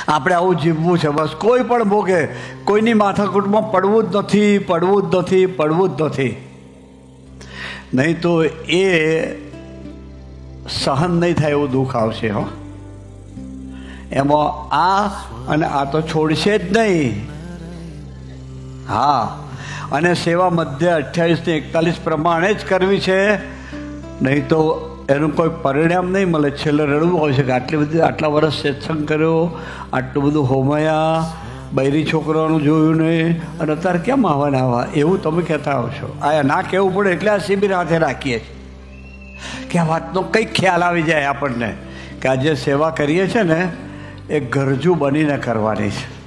આપણે આવું જીવવું છે બસ. કોઈ પણ ભોગે કોઈની માથાકૂટમાં પડવું જ નથી, પડવું જ નથી, પડવું જ નથી. નહીં તો એ સહન નહીં થાય એવું દુઃખ આવશે. હો, એમાં આ અને આ તો છોડશે જ નહીં. હા, અને સેવા મધ્ય 28-41 પ્રમાણે જ કરવી છે. નહીં તો એનું કોઈ પરિણામ નહીં મળે. છેલ્લે રડવું આવશે કે આટલા વર્ષ સત્સંગ કર્યો, આટલું બધું હોમયા, બૈરી છોકરાઓનું જોયું નહીં, અને અત્યારે કેમ આવા ને આવા, એવું તમે કહેતા આવશો. આ ના કહેવું પડે એટલે આ શિબિર હાથે રાખીએ છીએ કે આ વાતનો કંઈક ખ્યાલ આવી જાય આપણને કે આ જે સેવા કરીએ છીએ ને એ ગરજુ બનીને કરવાની છે.